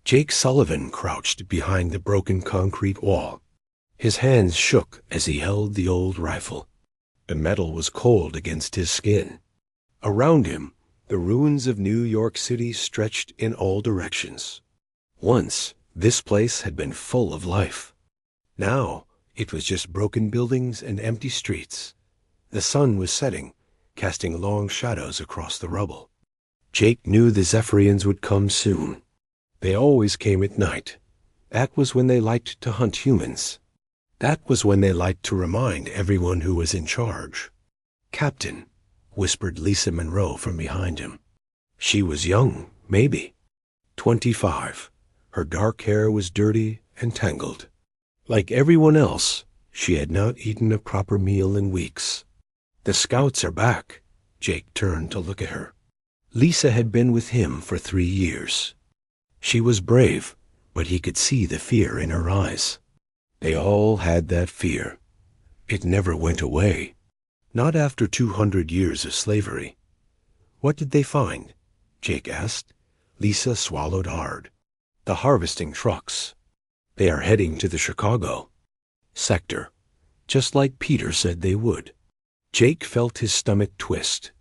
Jake Sullivan crouched behind the broken concrete wall. His hands shook as he held the old rifle. The metal was cold against his skin. Around him, the ruins of New York City stretched in all directions. Once, this place had been full of life. Now, it was just broken buildings and empty streets. The sun was setting, casting long shadows across the rubble. Jake knew the Zephyrians would come soon. They always came at night. That was when they liked to hunt humans. That was when they liked to remind everyone who was in charge. "Captain," whispered Lisa Monroe from behind him. She was young, maybe 25. Her dark hair was dirty and tangled. Like everyone else, she had not eaten a proper meal in weeks. "The scouts are back." Jake turned to look at her. Lisa had been with him for 3 years. She was brave, but he could see the fear in her eyes. They all had that fear. It never went away. Not after 200 years of slavery. "What did they find?" Jake asked. Lisa swallowed hard. "The harvesting trucks. They are heading to the Chicago sector, just like Peter said they would." Jake felt his stomach twist.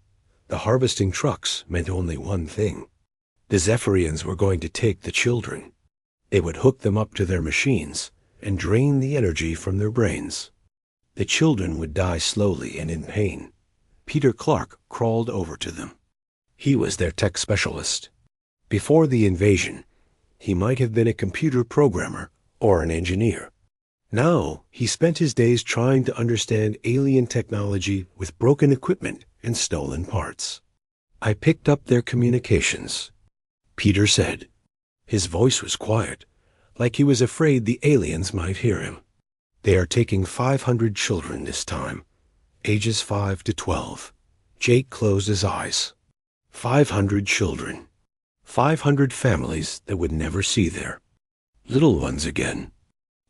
The harvesting trucks meant only one thing. The Zephyrians were going to take the children. They would hook them up to their machines and drain the energy from their brains. The children would die slowly and in pain. Peter Clark crawled over to them. He was their tech specialist. Before the invasion, he might have been a computer programmer or an engineer. Now, he spent his days trying to understand alien technology with broken equipment and stolen parts. "I picked up their communications," Peter said. His voice was quiet, like he was afraid the aliens might hear him. "They are taking 500 children this time, ages 5 to 12. Jake closed his eyes. 500 children. 500 families that would never see their little ones again.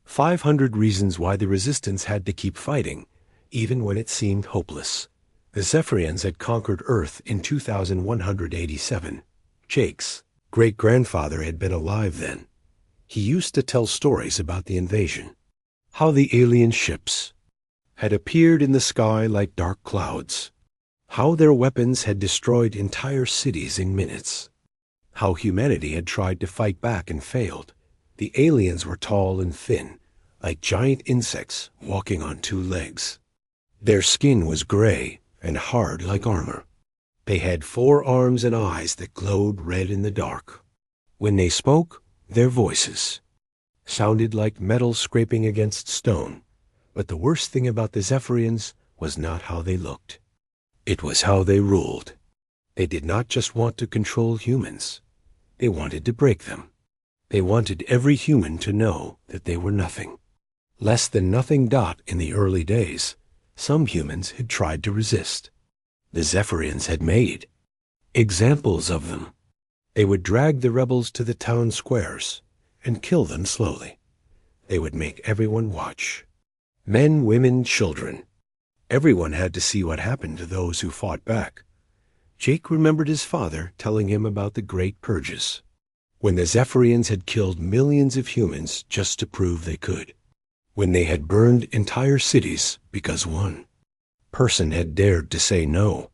500 reasons why the resistance had to keep fighting, even when it seemed hopeless. The Zephyrians had conquered Earth in 2187. Jake's great-grandfather had been alive then. He used to tell stories about the invasion, how the alien ships had appeared in the sky like dark clouds, how their weapons had destroyed entire cities in minutes, how humanity had tried to fight back and failed. The aliens were tall and thin, like giant insects walking on 2 legs. Their skin was gray and hard like armor. They had 4 arms and eyes that glowed red in the dark. When they spoke, their voices sounded like metal scraping against stone. But the worst thing about the Zephyrians was not how they looked. It was how they ruled. They did not just want to control humans. They wanted to break them. They wanted every human to know that they were nothing. Less than nothing. In the early days, some humans had tried to resist. The Zephyrians had made examples of them. They would drag the rebels to the town squares and kill them slowly. They would make everyone watch. Men, women, children. Everyone had to see what happened to those who fought back. Jake remembered his father telling him about the Great Purges, when the Zephyrians had killed millions of humans just to prove they could, when they had burned entire cities because one person had dared to say no.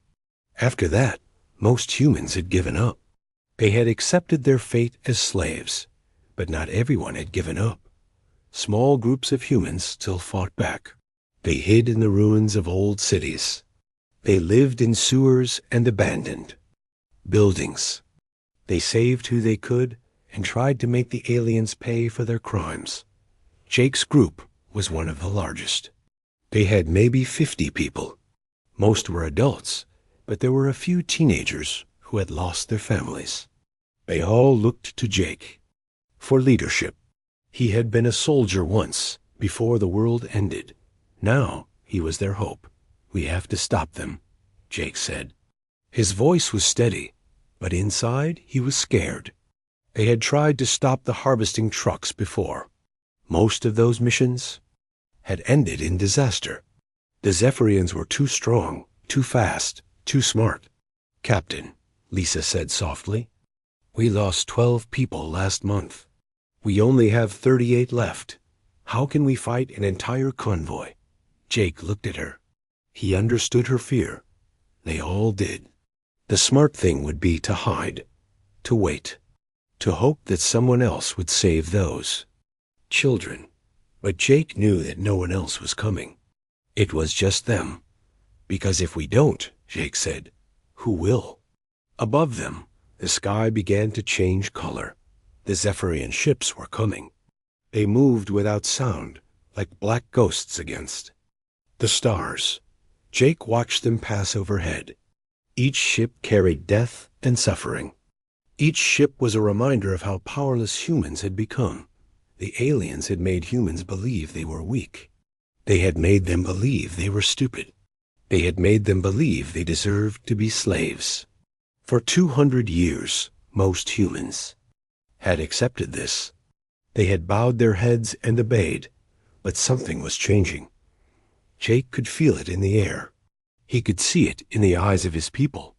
After that, most humans had given up. They had accepted their fate as slaves, but not everyone had given up. Small groups of humans still fought back. They hid in the ruins of old cities. They lived in sewers and abandoned buildings. They saved who they could and tried to make the aliens pay for their crimes. Jake's group was one of the largest. They had maybe 50 people. Most were adults, but there were a few teenagers who had lost their families. They all looked to Jake for leadership. He had been a soldier once, before the world ended. Now he was their hope. "We have to stop them," Jake said. His voice was steady, but inside he was scared. They had tried to stop the harvesting trucks before. Most of those missions had ended in disaster. The Zephyrians were too strong, too fast, too smart. "Captain," Lisa said softly, "we lost 12 people last month. We only have 38 left. How can we fight an entire convoy? Jake looked at her. He understood her fear. They all did. The smart thing would be to hide, to wait, to hope that someone else would save those children. But Jake knew that no one else was coming. It was just them. Because if we don't, Jake said, who will? Above them, the sky began to change color. The Zephyrian ships were coming. They moved without sound, like black ghosts against the stars. Jake watched them pass overhead. Each ship carried death and suffering. Each ship was a reminder of how powerless humans had become. The aliens had made humans believe they were weak. They had made them believe they were stupid. They had made them believe they deserved to be slaves. For 200 years, most humans had accepted this. They had bowed their heads and obeyed, but something was changing. Jake could feel it in the air. He could see it in the eyes of his people.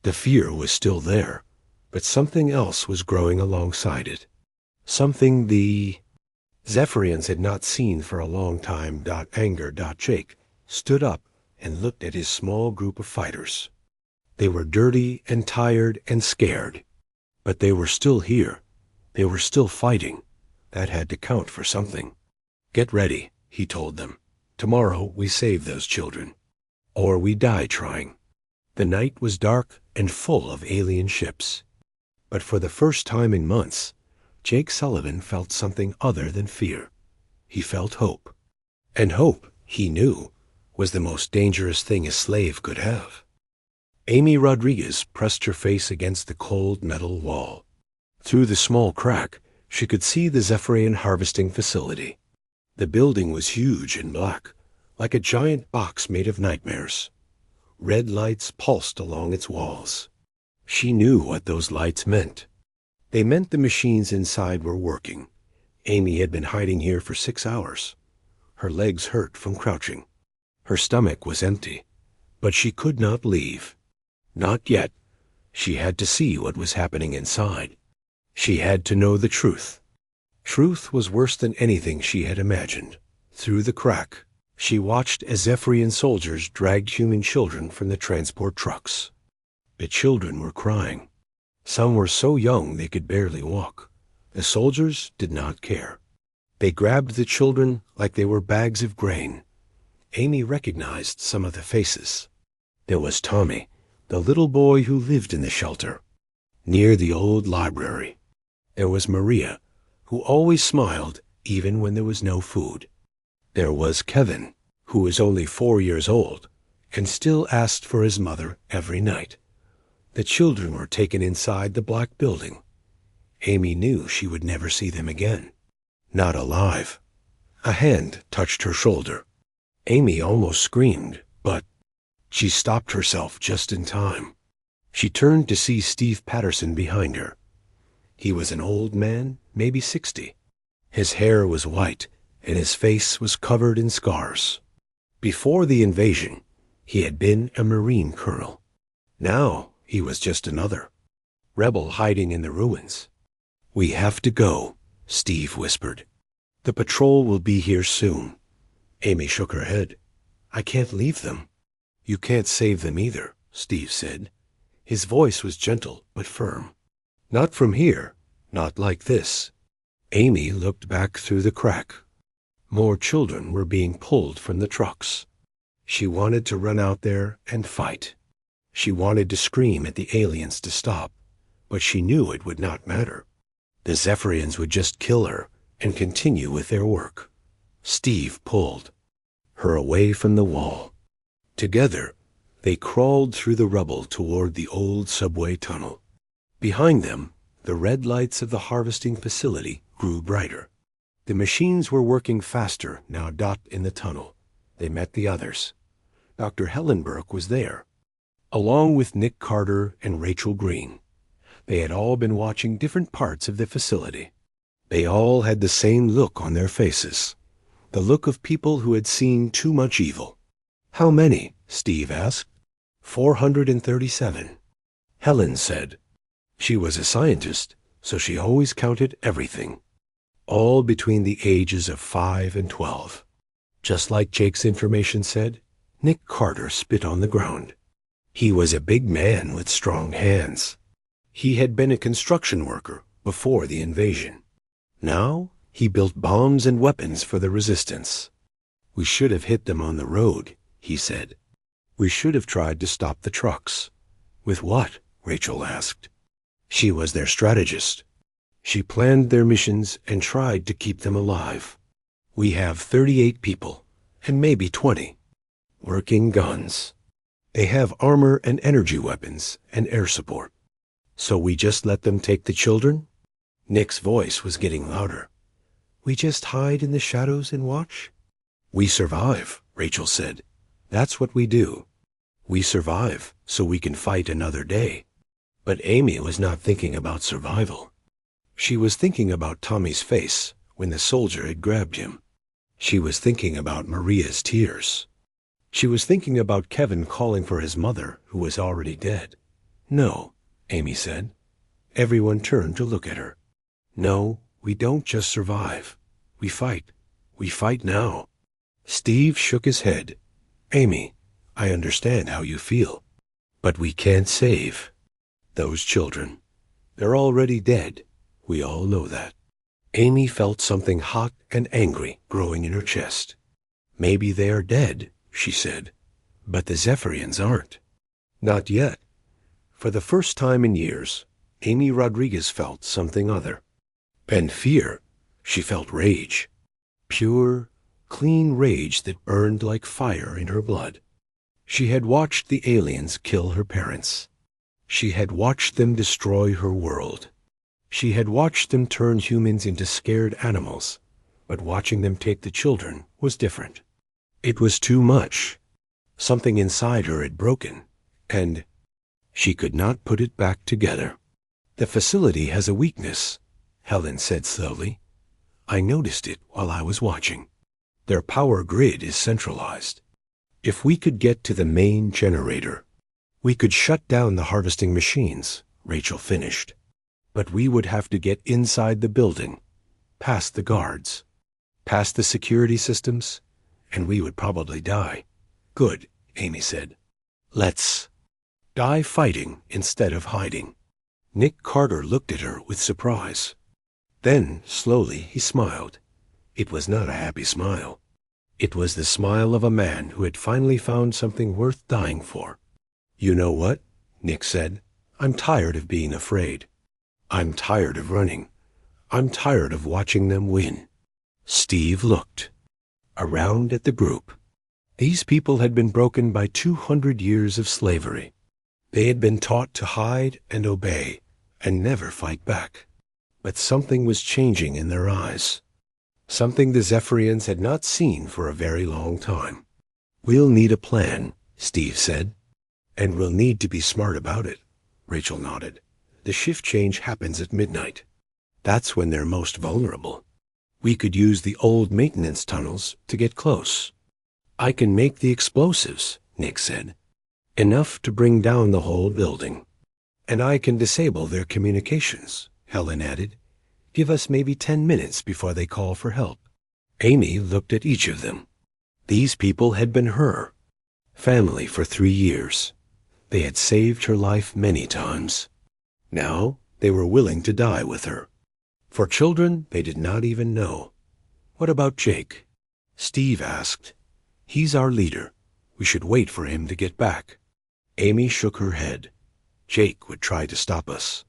The fear was still there, but something else was growing alongside it. Something the Zephyrians had not seen for a long time. Anger. Jake stood up and looked at his small group of fighters. They were dirty and tired and scared, but they were still here. They were still fighting. That had to count for something. Get ready, he told them. Tomorrow we save those children, or we die trying. The night was dark and full of alien ships. But for the first time in months, Jake Sullivan felt something other than fear. He felt hope. And hope, he knew, was the most dangerous thing a slave could have. Amy Rodriguez pressed her face against the cold metal wall. Through the small crack, she could see the Zephyrian harvesting facility. The building was huge and black, like a giant box made of nightmares. Red lights pulsed along its walls. She knew what those lights meant. They meant the machines inside were working. Amy had been hiding here for 6 hours. Her legs hurt from crouching. Her stomach was empty, but she could not leave. Not yet. She had to see what was happening inside. She had to know the truth. Truth was worse than anything she had imagined. Through the crack, she watched as Zephyrian soldiers dragged human children from the transport trucks. The children were crying. Some were so young they could barely walk. The soldiers did not care. They grabbed the children like they were bags of grain. Amy recognized some of the faces. There was Tommy, the little boy who lived in the shelter, near the old library. There was Maria, who always smiled even when there was no food. There was Kevin, who was only 4 years old and still asked for his mother every night. The children were taken inside the black building. Amy knew she would never see them again. Not alive. A hand touched her shoulder. Amy almost screamed, but she stopped herself just in time. She turned to see Steve Patterson behind her. He was an old man, maybe 60. His hair was white, and his face was covered in scars. Before the invasion, he had been a Marine colonel. Now he was just another rebel hiding in the ruins. "We have to go," Steve whispered. "The patrol will be here soon." Amy shook her head. "I can't leave them." "You can't save them either," Steve said. His voice was gentle but firm. "Not from here, not like this." Amy looked back through the crack. More children were being pulled from the trucks. She wanted to run out there and fight. She wanted to scream at the aliens to stop, but she knew it would not matter. The Zephyrians would just kill her and continue with their work. Steve pulled her away from the wall. Together, they crawled through the rubble toward the old subway tunnel. Behind them, the red lights of the harvesting facility grew brighter. The machines were working faster now. In the tunnel, they met the others. Dr. Hellenberg was there, along with Nick Carter and Rachel Green. They had all been watching different parts of the facility. They all had the same look on their faces, the look of people who had seen too much evil. "How many?" Steve asked. 437. Helen said. She was a scientist, so she always counted everything. all between the ages of 5 and 12. Just like Jake's information said, Nick Carter spit on the ground. He was a big man with strong hands. He had been a construction worker before the invasion. Now he built bombs and weapons for the resistance. We should have hit them on the road, he said. We should have tried to stop the trucks. With what? Rachel asked. She was their strategist. She planned their missions and tried to keep them alive. We have 38 people, and maybe 20. Working guns. They have armor and energy weapons and air support. So we just let them take the children? Nick's voice was getting louder. We just hide in the shadows and watch? We survive, Rachel said. That's what we do. We survive so we can fight another day. But Amy was not thinking about survival. She was thinking about Tommy's face when the soldier had grabbed him. She was thinking about Maria's tears. She was thinking about Kevin calling for his mother, who was already dead. No, Amy said. Everyone turned to look at her. No, we don't just survive. We fight. We fight now. Steve shook his head. Amy, I understand how you feel. But we can't save those children. They're already dead. We all know that. Amy felt something hot and angry growing in her chest. Maybe they are dead, she said. But the Zephyrians aren't. Not yet. For the first time in years, Amy Rodriguez felt something other. And fear. She felt rage. Pure, clean rage that burned like fire in her blood. She had watched the aliens kill her parents. She had watched them destroy her world. She had watched them turn humans into scared animals, but watching them take the children was different. It was too much. Something inside her had broken, and she could not put it back together. The facility has a weakness, Helen said slowly. I noticed it while I was watching. Their power grid is centralized. If we could get to the main generator, we could shut down the harvesting machines, Rachel finished. But we would have to get inside the building, past the guards, past the security systems, and we would probably die. Good, Amy said. Let's die fighting instead of hiding. Nick Carter looked at her with surprise. Then, slowly, he smiled. It was not a happy smile. It was the smile of a man who had finally found something worth dying for. You know what? Nick said. I'm tired of being afraid. I'm tired of running. I'm tired of watching them win. Steve looked around at the group. These people had been broken by 200 years of slavery. They had been taught to hide and obey and never fight back. But something was changing in their eyes. Something the Zephyrians had not seen for a very long time. We'll need a plan, Steve said. And we'll need to be smart about it, Rachel nodded. The shift change happens at midnight. That's when they're most vulnerable. We could use the old maintenance tunnels to get close. I can make the explosives, Nick said. Enough to bring down the whole building. And I can disable their communications, Helen added. Give us maybe 10 minutes before they call for help. Amy looked at each of them. These people had been her family for 3 years. They had saved her life many times. Now they were willing to die with her. For children they did not even know. What about Jake? Steve asked. He's our leader. We should wait for him to get back. Amy shook her head. Jake would try to stop us.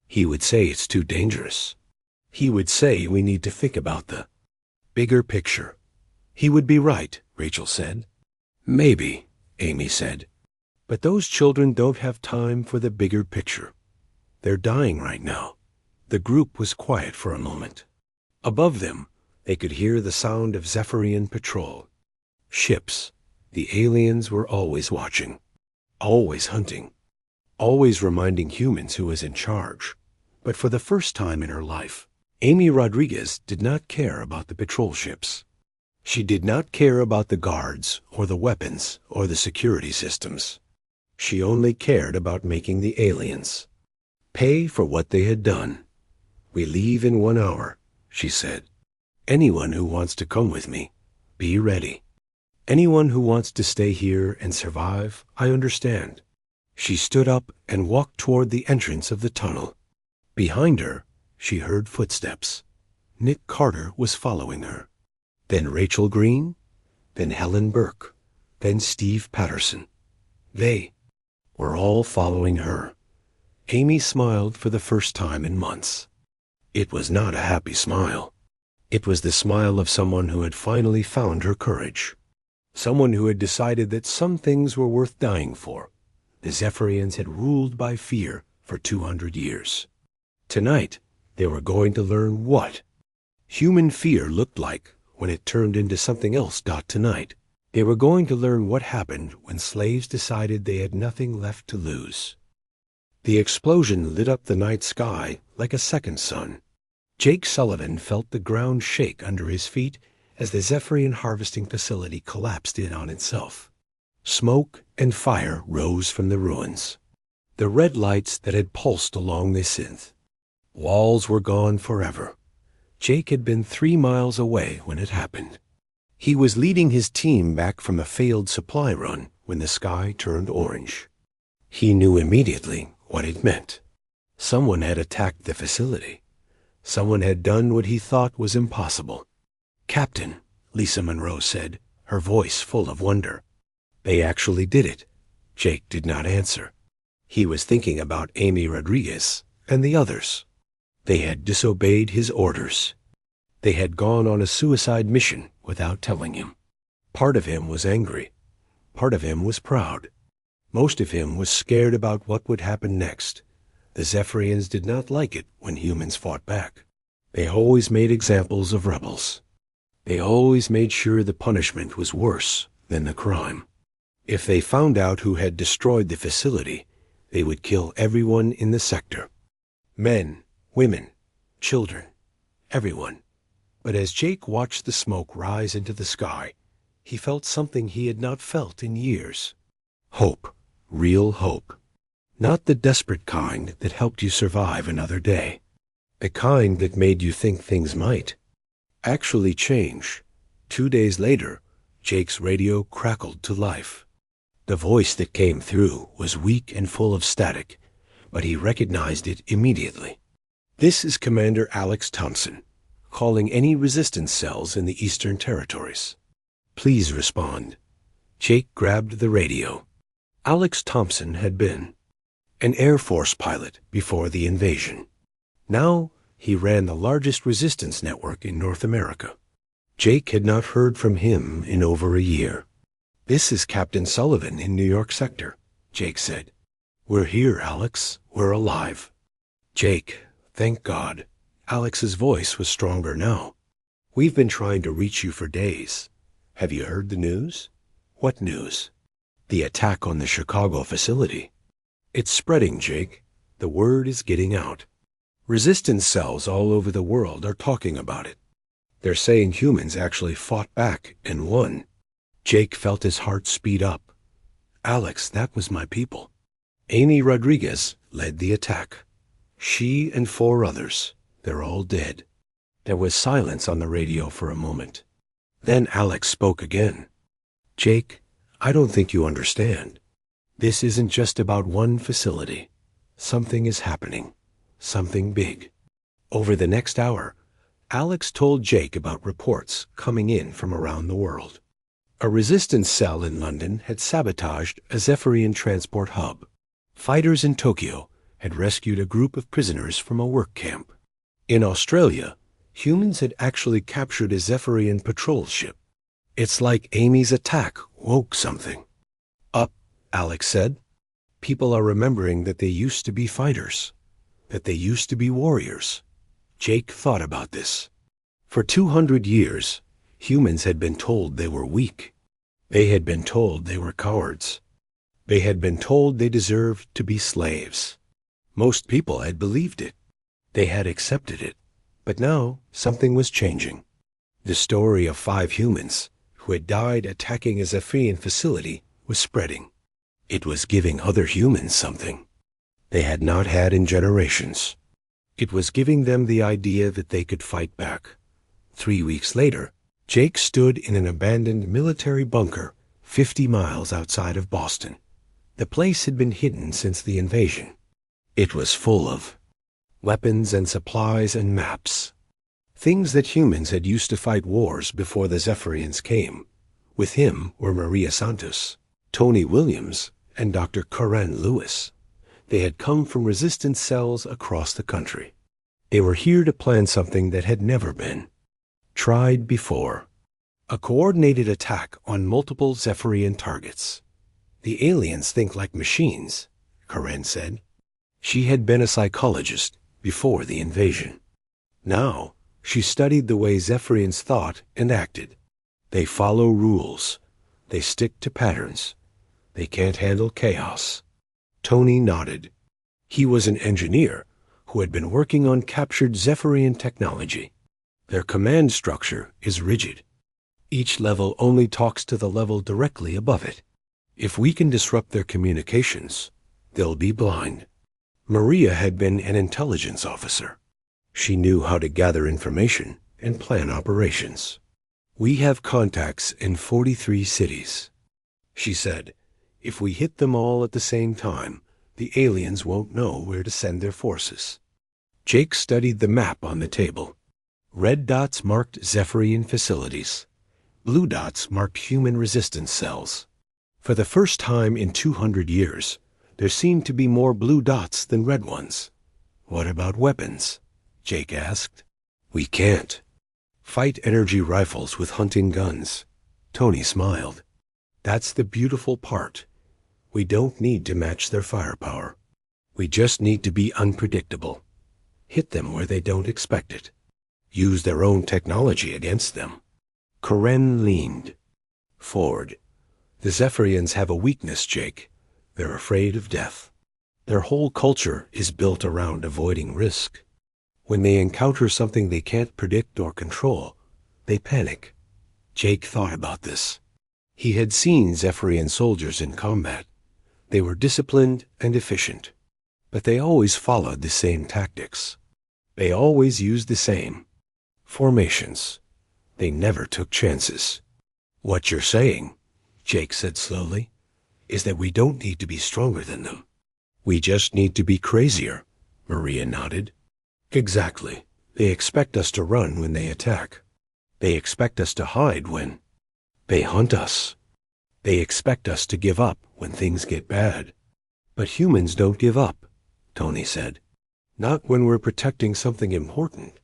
He would say it's too dangerous. He would say we need to think about the bigger picture. He would be right, Rachel said. Maybe, Amy said. But those children don't have time for the bigger picture. They're dying right now. The group was quiet for a moment. Above them, they could hear the sound of Zephyrian patrol. Ships. The aliens were always watching. Always hunting. Always reminding humans who was in charge. But for the first time in her life, Amy Rodriguez did not care about the patrol ships. She did not care about the guards or the weapons or the security systems. She only cared about making the aliens pay for what they had done. We leave in 1 hour, she said. Anyone who wants to come with me, be ready. Anyone who wants to stay here and survive, I understand. She stood up and walked toward the entrance of the tunnel. Behind her, she heard footsteps. Nick Carter was following her. Then Rachel Green, then Helen Burke, then Steve Patterson. They were all following her. Amy smiled for the first time in months. It was not a happy smile. It was the smile of someone who had finally found her courage. Someone who had decided that some things were worth dying for. The Zephyrians had ruled by fear for 200 years. Tonight, they were going to learn what human fear looked like when it turned into something else. Tonight, they were going to learn what happened when slaves decided they had nothing left to lose. The explosion lit up the night sky like a second sun. Jake Sullivan felt the ground shake under his feet as the Zephyrian harvesting facility collapsed in on itself. Smoke and fire rose from the ruins. The red lights that had pulsed along the synth. Walls were gone forever. Jake had been 3 miles away when it happened. He was leading his team back from a failed supply run when the sky turned orange. He knew immediately what it meant. Someone had attacked the facility. Someone had done what he thought was impossible. "Captain," Lisa Monroe said, her voice full of wonder. "They actually did it." Jake did not answer. He was thinking about Amy Rodriguez and the others. They had disobeyed his orders. They had gone on a suicide mission without telling him. Part of him was angry. Part of him was proud. Most of him was scared about what would happen next. The Zephyrians did not like it when humans fought back. They always made examples of rebels. They always made sure the punishment was worse than the crime. If they found out who had destroyed the facility, they would kill everyone in the sector. Men, women, children, everyone. But as Jake watched the smoke rise into the sky, he felt something he had not felt in years. Hope, real hope. Not the desperate kind that helped you survive another day. The kind that made you think things might actually change. 2 days later, Jake's radio crackled to life. The voice that came through was weak and full of static, but he recognized it immediately. "This is Commander Alex Thompson, calling any resistance cells in the Eastern Territories. Please respond." Jake grabbed the radio. Alex Thompson had been an Air Force pilot before the invasion. Now he ran the largest resistance network in North America. Jake had not heard from him in over a year. "This is Captain Sullivan in New York Sector," Jake said. "We're here, Alex. We're alive." "Jake, thank God." Alex's voice was stronger now. "We've been trying to reach you for days. Have you heard the news?" "What news?" "The attack on the Chicago facility." "It's spreading, Jake. The word is getting out. Resistance cells all over the world are talking about it. They're saying humans actually fought back and won." Jake felt his heart speed up. "Alex, that was my people." Amy Rodriguez led the attack. She and 4 others. They're all dead. There was silence on the radio for a moment. Then Alex spoke again. "Jake, I don't think you understand. This isn't just about one facility. Something is happening. Something big." Over the next hour, Alex told Jake about reports coming in from around the world. A resistance cell in London had sabotaged a Zephyrian transport hub. Fighters in Tokyo had rescued a group of prisoners from a work camp. In Australia, humans had actually captured a Zephyrian patrol ship. "It's like Amy's attack woke something up," Alex said. "People are remembering that they used to be fighters, that they used to be warriors." Jake thought about this. For 200 years, humans had been told they were weak. They had been told they were cowards. They had been told they deserved to be slaves. Most people had believed it. They had accepted it. But now something was changing. The story of 5 humans who had died attacking a Zephyrian facility was spreading. It was giving other humans something they had not had in generations. It was giving them the idea that they could fight back. 3 weeks later, Jake stood in an abandoned military bunker 50 miles outside of Boston. The place had been hidden since the invasion. It was full of weapons and supplies and maps. Things that humans had used to fight wars before the Zephyrians came. With him were Maria Santos, Tony Williams, and Dr. Corinne Lewis. They had come from resistance cells across the country. They were here to plan something that had never been tried before. A coordinated attack on multiple Zephyrian targets. The aliens think like machines, Corinne said. She had been a psychologist before the invasion. Now, she studied the way Zephyrians thought and acted. They follow rules. They stick to patterns. They can't handle chaos. Tony nodded. He was an engineer who had been working on captured Zephyrian technology. Their command structure is rigid. Each level only talks to the level directly above it. If we can disrupt their communications, they'll be blind. Maria had been an intelligence officer. She knew how to gather information and plan operations. We have contacts in 43 cities, she said. If we hit them all at the same time, the aliens won't know where to send their forces. Jake studied the map on the table. Red dots marked Zephyrian facilities. Blue dots marked human resistance cells. For the first time in 200 years, there seemed to be more blue dots than red ones. What about weapons? Jake asked. We can't fight energy rifles with hunting guns. Tony smiled. That's the beautiful part. We don't need to match their firepower. We just need to be unpredictable. Hit them where they don't expect it. Use their own technology against them. Corinne leaned forward. The Zephyrians have a weakness, Jake. They're afraid of death. Their whole culture is built around avoiding risk. When they encounter something they can't predict or control, they panic. Jake thought about this. He had seen Zephyrian soldiers in combat. They were disciplined and efficient, but they always followed the same tactics. They always used the same formations. They never took chances. What you're saying, Jake said slowly, is that we don't need to be stronger than them. We just need to be crazier, Maria nodded. Exactly. They expect us to run when they attack. They expect us to hide when they hunt us. They expect us to give up when things get bad. But humans don't give up, Tony said. Not when we're protecting something important.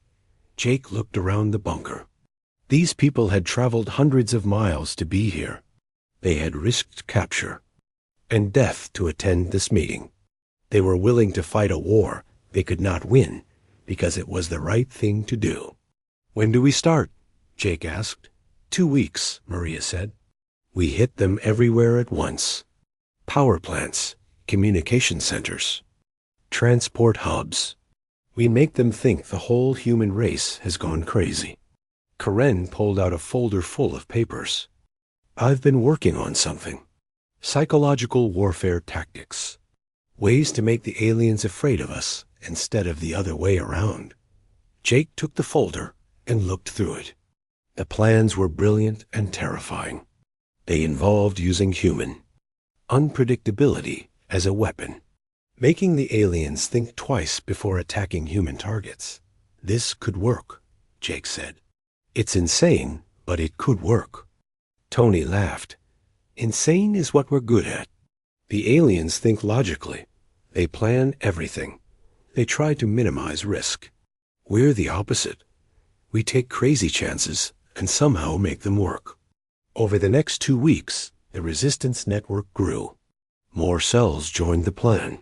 Jake looked around the bunker. These people had traveled hundreds of miles to be here. They had risked capture and death to attend this meeting. They were willing to fight a war they could not win because it was the right thing to do. When do we start? Jake asked. 2 weeks, Maria said. We hit them everywhere at once. Power plants, communication centers, transport hubs. We make them think the whole human race has gone crazy. Corinne pulled out a folder full of papers. I've been working on something. Psychological warfare tactics. Ways to make the aliens afraid of us instead of the other way around. Jake took the folder and looked through it. The plans were brilliant and terrifying. They involved using human unpredictability as a weapon, making the aliens think twice before attacking human targets. This could work, Jake said. It's insane, but it could work. Tony laughed. Insane is what we're good at. The aliens think logically. They plan everything. They try to minimize risk. We're the opposite. We take crazy chances and somehow make them work. Over the next 2 weeks, the resistance network grew. More cells joined the plan.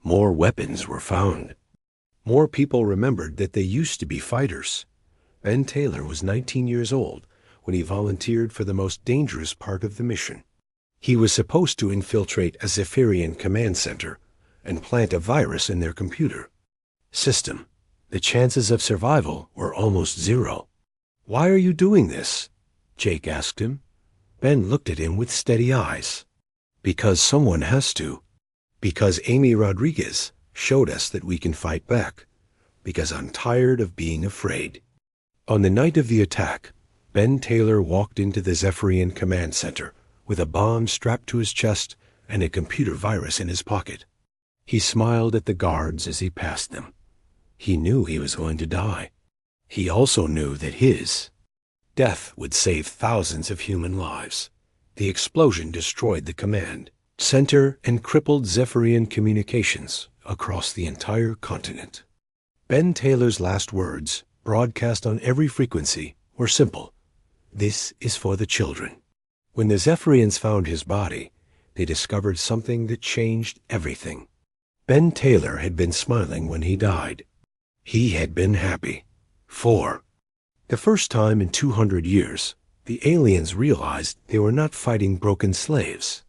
More weapons were found. More people remembered that they used to be fighters. Ben Taylor was 19 years old when he volunteered for the most dangerous part of the mission. He was supposed to infiltrate a Zephyrian command center and plant a virus in their computer system. The chances of survival were almost zero. Why are you doing this? Jake asked him. Ben looked at him with steady eyes. Because someone has to. Because Amy Rodriguez showed us that we can fight back. because I'm tired of being afraid." On the night of the attack, Ben Taylor walked into the Zephyrian Command Center with a bomb strapped to his chest and a computer virus in his pocket. He smiled at the guards as he passed them. He knew he was going to die. He also knew that his death would save thousands of human lives. The explosion destroyed the command center and crippled Zephyrian communications across the entire continent. Ben Taylor's last words, broadcast on every frequency, were simple. "This is for the children." When the Zephyrians found his body, they discovered something that changed everything. Ben Taylor had been smiling when he died. He had been happy. For the first time in 200 years, the aliens realized they were not fighting broken slaves.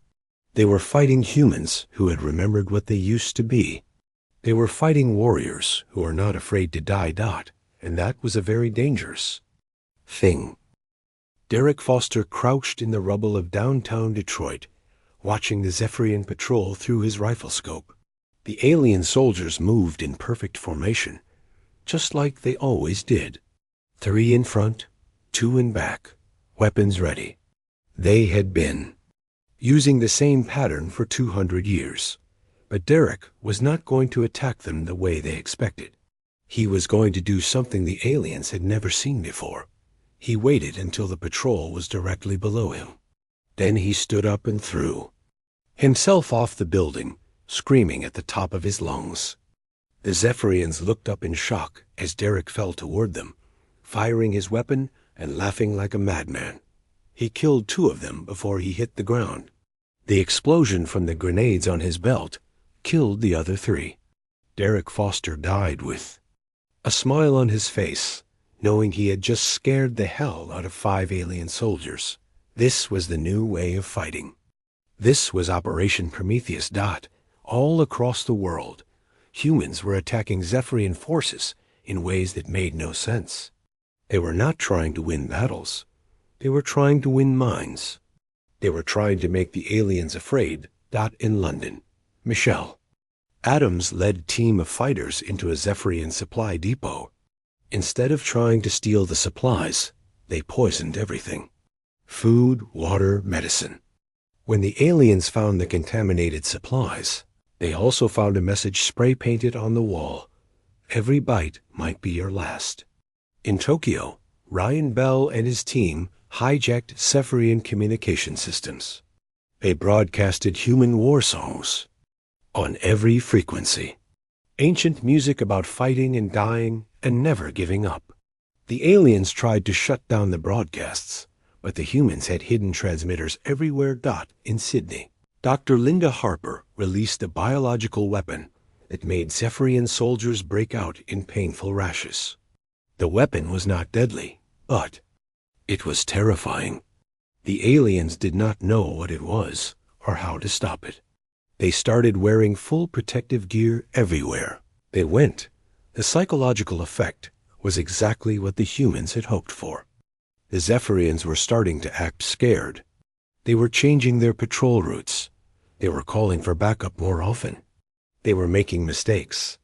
They were fighting humans who had remembered what they used to be. They were fighting warriors who were not afraid to die. And that was a very dangerous thing. Derek Foster crouched in the rubble of downtown Detroit, watching the Zephyrian patrol through his rifle scope. The alien soldiers moved in perfect formation, just like they always did. 3 in front, 2 in back, weapons ready. They had been using the same pattern for 200 years. But Derek was not going to attack them the way they expected. He was going to do something the aliens had never seen before. He waited until the patrol was directly below him. Then he stood up and threw himself off the building, screaming at the top of his lungs. The Zephyrians looked up in shock as Derek fell toward them, firing his weapon and laughing like a madman. He killed 2 of them before he hit the ground. The explosion from the grenades on his belt killed the other 3. Derek Foster died with a smile on his face, knowing he had just scared the hell out of 5 alien soldiers. This was the new way of fighting. This was Operation Prometheus. All across the world, humans were attacking Zephyrian forces in ways that made no sense. They were not trying to win battles. They were trying to win minds. They were trying to make the aliens afraid. In London, Michelle Adams led a team of fighters into a Zephyrian supply depot. Instead of trying to steal the supplies, they poisoned everything. Food, water, medicine. When the aliens found the contaminated supplies, they also found a message spray-painted on the wall. "Every bite might be your last." In Tokyo, Ryan Bell and his team hijacked Zephyrian communication systems. They broadcasted human war songs on every frequency. Ancient music about fighting and dying and never giving up. The aliens tried to shut down the broadcasts, but the humans had hidden transmitters everywhere. In Sydney, Dr. Linda Harper released a biological weapon that made Zephyrian soldiers break out in painful rashes. The weapon was not deadly, but it was terrifying. The aliens did not know what it was or how to stop it. They started wearing full protective gear everywhere they went. The psychological effect was exactly what the humans had hoped for. The Zephyrians were starting to act scared. They were changing their patrol routes. They were calling for backup more often. They were making mistakes.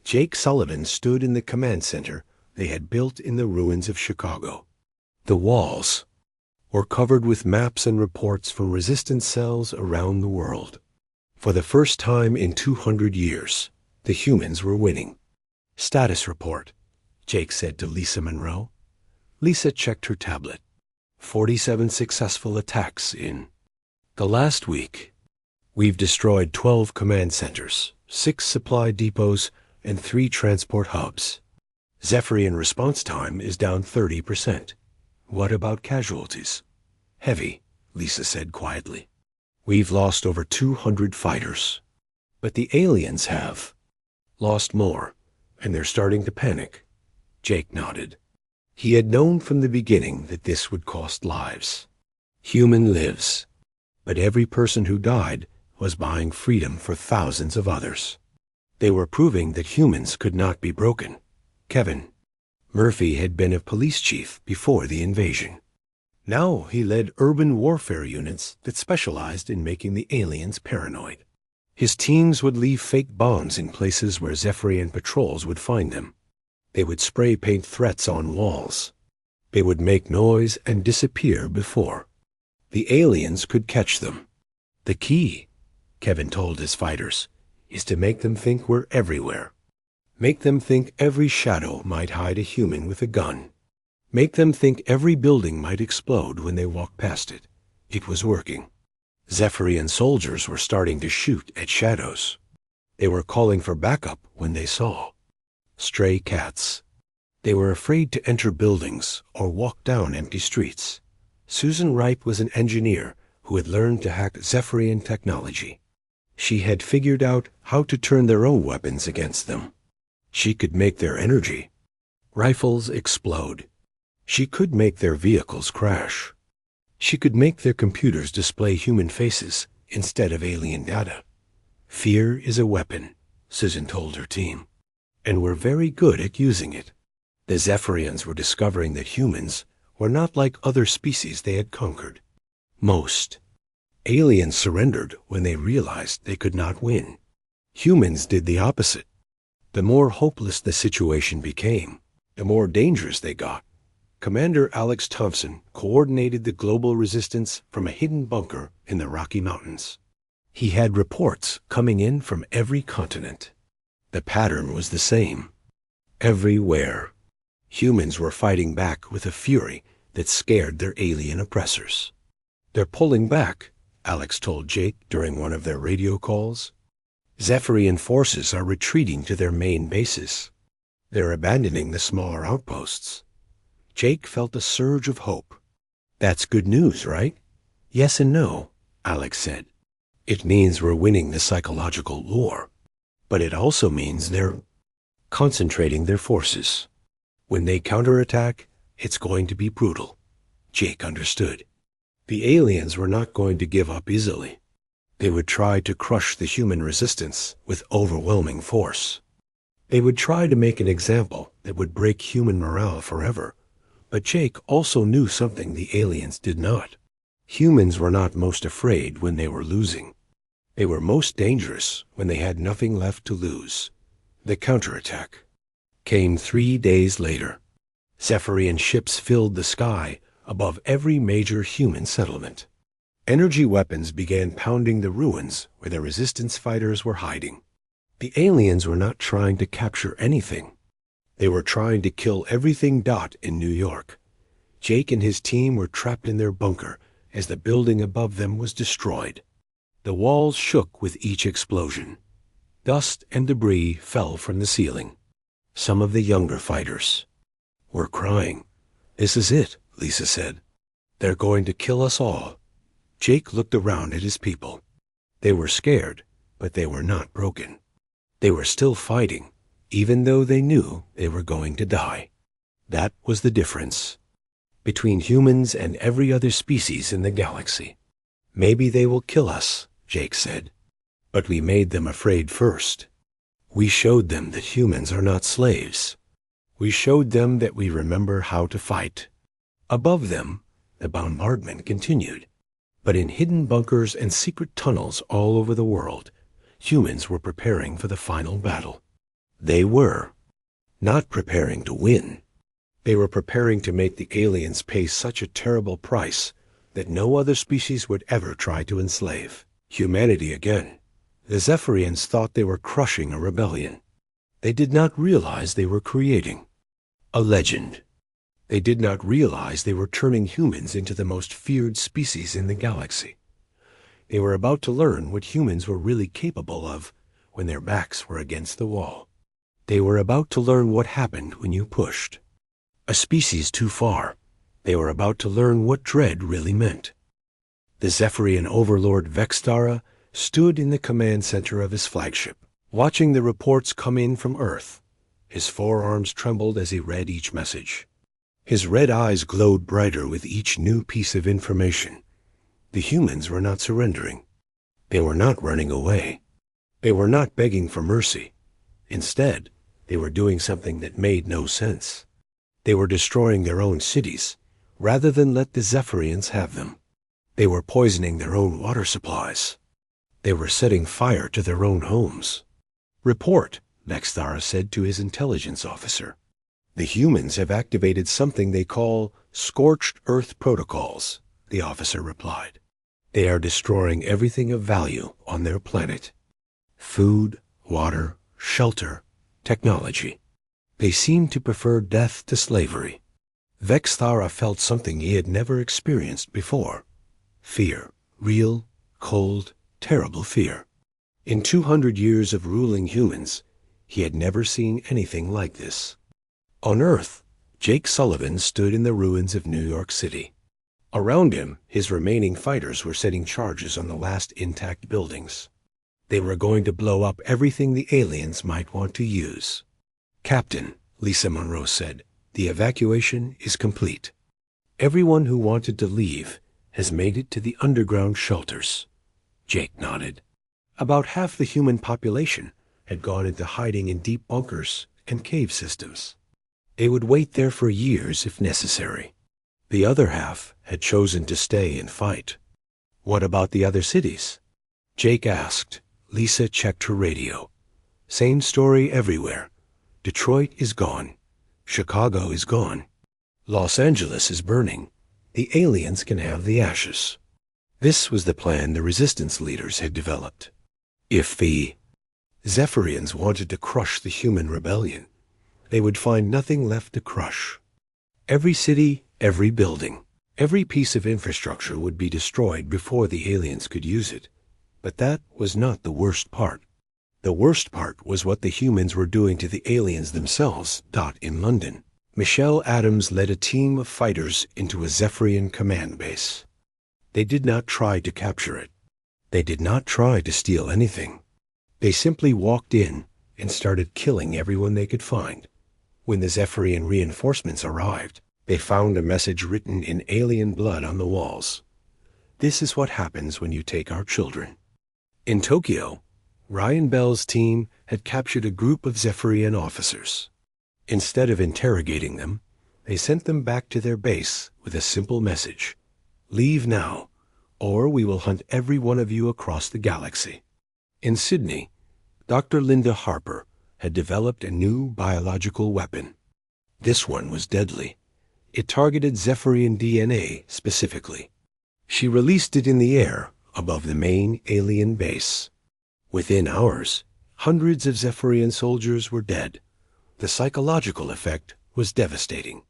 Jake Sullivan stood in the command center they had built in the ruins of Chicago. The walls were covered with maps and reports from resistance cells around the world. For the first time in 200 years, the humans were winning. "Status report," Jake said to Lisa Monroe. Lisa checked her tablet. 47 successful attacks in the last week. We've destroyed 12 command centers, 6 supply depots, and 3 transport hubs. Zephyrian response time is down 30%. What about casualties? Heavy, Lisa said quietly. We've lost over 200 fighters. But the aliens have lost more, and they're starting to panic. Jake nodded. He had known from the beginning that this would cost lives. Human lives. But every person who died was buying freedom for thousands of others. They were proving that humans could not be broken. Kevin Murphy had been a police chief before the invasion. Now he led urban warfare units that specialized in making the aliens paranoid. His teams would leave fake bombs in places where Zephyrian patrols would find them. They would spray paint threats on walls. They would make noise and disappear before the aliens could catch them. The key, Kevin told his fighters, is to make them think we're everywhere. Make them think every shadow might hide a human with a gun. Make them think every building might explode when they walk past it. It was working. Zephyrian soldiers were starting to shoot at shadows. They were calling for backup when they saw stray cats. They were afraid to enter buildings or walk down empty streets. Susan Ripe was an engineer who had learned to hack Zephyrian technology. She had figured out how to turn their own weapons against them. She could make their energy rifles explode. She could make their vehicles crash. She could make their computers display human faces instead of alien data. Fear is a weapon, Susan told her team, and we're very good at using it. The Zephyrians were discovering that humans were not like other species they had conquered. Most aliens surrendered when they realized they could not win. Humans did the opposite. The more hopeless the situation became, the more dangerous they got. Commander Alex Thompson coordinated the global resistance from a hidden bunker in the Rocky Mountains. He had reports coming in from every continent. The pattern was the same. Everywhere, humans were fighting back with a fury that scared their alien oppressors. "They're pulling back," Alex told Jake during one of their radio calls. "Zephyrian forces are retreating to their main bases. They're abandoning the smaller outposts." Jake felt a surge of hope. "That's good news, right?" "Yes and no," Alex said. "It means we're winning the psychological war, but it also means they're concentrating their forces. When they counterattack, it's going to be brutal." Jake understood. The aliens were not going to give up easily. They would try to crush the human resistance with overwhelming force. They would try to make an example that would break human morale forever. But Jake also knew something the aliens did not. Humans were not most afraid when they were losing. They were most dangerous when they had nothing left to lose. The counterattack came 3 days later. Zephyrian ships filled the sky above every major human settlement. Energy weapons began pounding the ruins where the resistance fighters were hiding. The aliens were not trying to capture anything. They were trying to kill everything in New York. Jake and his team were trapped in their bunker as the building above them was destroyed. The walls shook with each explosion. Dust and debris fell from the ceiling. Some of the younger fighters were crying. "This is it," Lisa said. "They're going to kill us all." Jake looked around at his people. They were scared, but they were not broken. They were still fighting, even though they knew they were going to die. That was the difference between humans and every other species in the galaxy. "Maybe they will kill us," Jake said, "but we made them afraid first. We showed them that humans are not slaves. We showed them that we remember how to fight." Above them, the bombardment continued. But in hidden bunkers and secret tunnels all over the world, humans were preparing for the final battle. They were not preparing to win. They were preparing to make the aliens pay such a terrible price that no other species would ever try to enslave humanity again. The Zephyrians thought they were crushing a rebellion. They did not realize they were creating a legend. They did not realize they were turning humans into the most feared species in the galaxy. They were about to learn what humans were really capable of when their backs were against the wall. They were about to learn what happened when you pushed a species too far. They were about to learn what dread really meant. The Zephyrian overlord Vextara stood in the command center of his flagship, watching the reports come in from Earth. His forearms trembled as he read each message. His red eyes glowed brighter with each new piece of information. The humans were not surrendering. They were not running away. They were not begging for mercy. Instead, they were doing something that made no sense. They were destroying their own cities, rather than let the Zephyrians have them. They were poisoning their own water supplies. They were setting fire to their own homes. "Report," Vextara said to his intelligence officer. The humans have activated something they call scorched earth protocols, the officer replied. They are destroying everything of value on their planet. Food, water, shelter, technology. They seem to prefer death to slavery. Vexthara felt something he had never experienced before. Fear. Real, cold, terrible fear. In 200 years of ruling humans, he had never seen anything like this. On Earth, Jake Sullivan stood in the ruins of New York City. Around him, his remaining fighters were setting charges on the last intact buildings. They were going to blow up everything the aliens might want to use. "Captain," Lisa Monroe said, "the evacuation is complete. Everyone who wanted to leave has made it to the underground shelters." Jake nodded. About half the human population had gone into hiding in deep bunkers and cave systems. They would wait there for years if necessary. The other half had chosen to stay and fight. "What about the other cities?" Jake asked. Lisa checked her radio. "Same story everywhere. Detroit is gone. Chicago is gone. Los Angeles is burning. The aliens can have the ashes." This was the plan the resistance leaders had developed. If the Zephyrians wanted to crush the human rebellion, they would find nothing left to crush. Every city, every building, every piece of infrastructure would be destroyed before the aliens could use it. But that was not the worst part. The worst part was what the humans were doing to the aliens themselves. In London, Michelle Adams led a team of fighters into a Zephyrian command base. They did not try to capture it. They did not try to steal anything. They simply walked in and started killing everyone they could find. When the Zephyrian reinforcements arrived, they found a message written in alien blood on the walls. "This is what happens when you take our children." In Tokyo, Ryan Bell's team had captured a group of Zephyrian officers. Instead of interrogating them, they sent them back to their base with a simple message: "Leave now, or we will hunt every one of you across the galaxy." In Sydney, Dr. Linda Harper had developed a new biological weapon. This one was deadly. It targeted Zephyrian DNA specifically. She released it in the air above the main alien base. Within hours, hundreds of Zephyrian soldiers were dead. The psychological effect was devastating.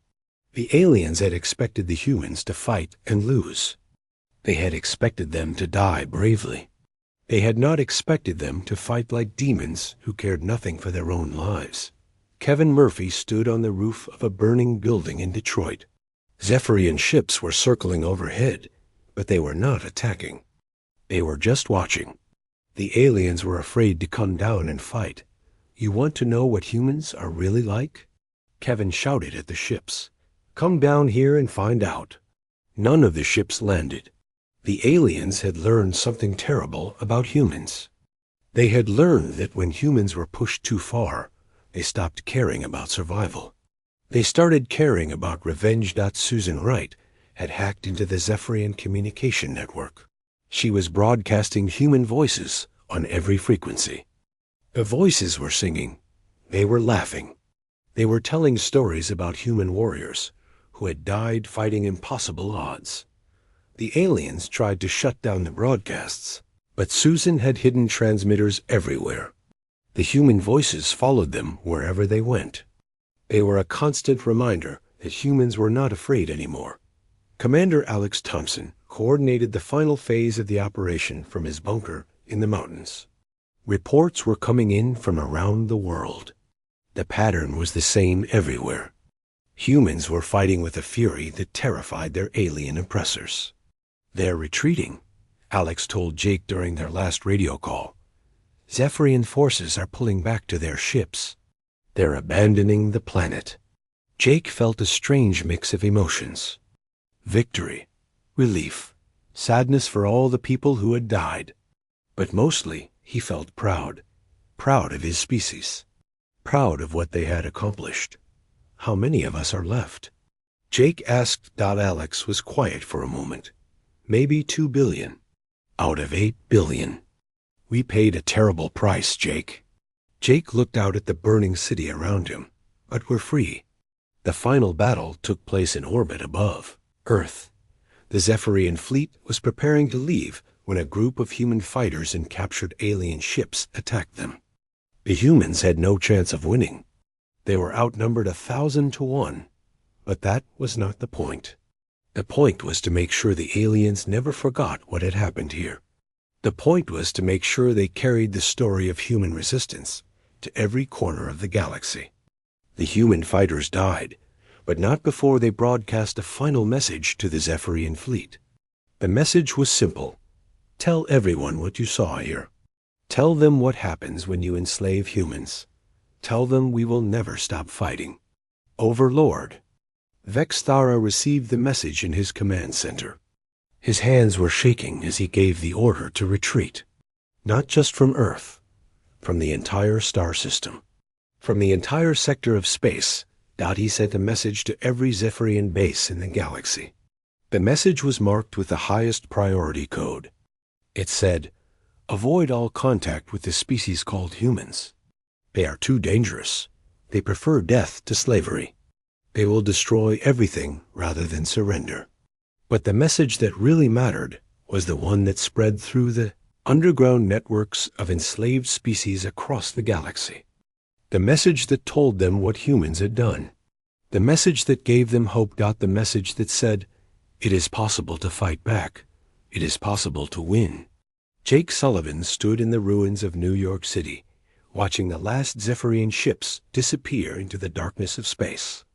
The aliens had expected the humans to fight and lose. They had expected them to die bravely. They had not expected them to fight like demons who cared nothing for their own lives. Kevin Murphy stood on the roof of a burning building in Detroit. Zephyrian ships were circling overhead, but they were not attacking. They were just watching. The aliens were afraid to come down and fight. "You want to know what humans are really like?" Kevin shouted at the ships. "Come down here and find out." None of the ships landed. The aliens had learned something terrible about humans. They had learned that when humans were pushed too far, they stopped caring about survival. They started caring about revenge. Susan Wright had hacked into the Zephyrian communication network. She was broadcasting human voices on every frequency. The voices were singing. They were laughing. They were telling stories about human warriors who had died fighting impossible odds. The aliens tried to shut down the broadcasts, but Susan had hidden transmitters everywhere. The human voices followed them wherever they went. They were a constant reminder that humans were not afraid anymore. Commander Alex Thompson coordinated the final phase of the operation from his bunker in the mountains. Reports were coming in from around the world. The pattern was the same everywhere. Humans were fighting with a fury that terrified their alien oppressors. "They're retreating," Alex told Jake during their last radio call. "Zephyrian forces are pulling back to their ships. They're abandoning the planet." Jake felt a strange mix of emotions. Victory, relief, sadness for all the people who had died. But mostly he felt proud of his species, proud of what they had accomplished. "How many of us are left?" Jake asked. Alex was quiet for a moment. "Maybe 2 billion. Out of 8 billion. We paid a terrible price, Jake." Jake looked out at the burning city around him. "But we're free. The final battle took place in orbit above Earth. The Zephyrian fleet was preparing to leave when a group of human fighters and captured alien ships attacked them. The humans had no chance of winning. They were outnumbered 1,000 to 1, but that was not the point. The point was to make sure the aliens never forgot what had happened here. The point was to make sure they carried the story of human resistance to every corner of the galaxy. The human fighters died, but not before they broadcast a final message to the Zephyrian fleet. The message was simple. Tell everyone what you saw here. Tell them what happens when you enslave humans. Tell them we will never stop fighting. Overlord. Vexthara received the message in his command center. His hands were shaking as he gave the order to retreat. Not just from Earth, from the entire star system. From the entire sector of space, Dottie sent a message to every Zephyrian base in the galaxy. The message was marked with the highest priority code. It said, "Avoid all contact with the species called humans. They are too dangerous. They prefer death to slavery. They will destroy everything rather than surrender." But the message that really mattered was the one that spread through the underground networks of enslaved species across the galaxy. The message that told them what humans had done. The message that gave them hope. The message that said, "It is possible to fight back. It is possible to win." Jake Sullivan stood in the ruins of New York City, watching the last Zephyrian ships disappear into the darkness of space.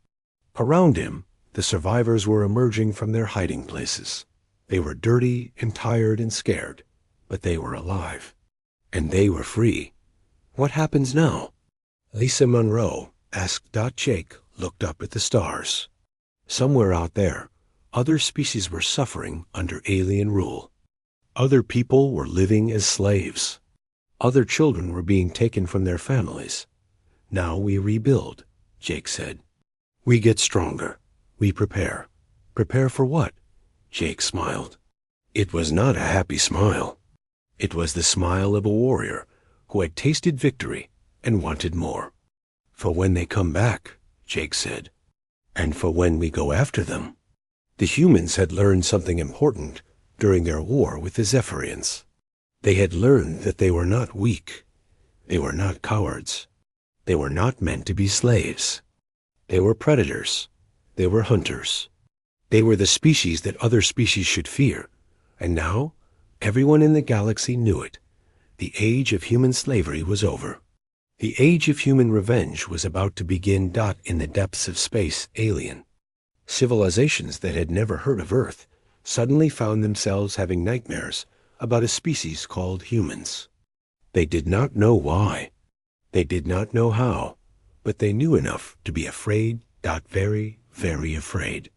Around him, the survivors were emerging from their hiding places. They were dirty and tired and scared, but they were alive. And they were free. What happens now? Lisa Monroe, asked. Jake looked up at the stars. Somewhere out there, other species were suffering under alien rule. Other people were living as slaves. Other children were being taken from their families. Now we rebuild, Jake said. We get stronger. We prepare. Prepare for what? Jake smiled. It was not a happy smile. It was the smile of a warrior who had tasted victory and wanted more. For when they come back, Jake said, and for when we go after them. The humans had learned something important during their war with the Zephyrians. They had learned that they were not weak. They were not cowards. They were not meant to be slaves. They were predators. They were hunters. They were the species that other species should fear. And now, everyone in the galaxy knew it. The age of human slavery was over. The age of human revenge was about to begin. In the depths of space, alien civilizations that had never heard of Earth suddenly found themselves having nightmares about a species called humans. They did not know why. They did not know how, but they knew enough to be afraid. Very, very afraid.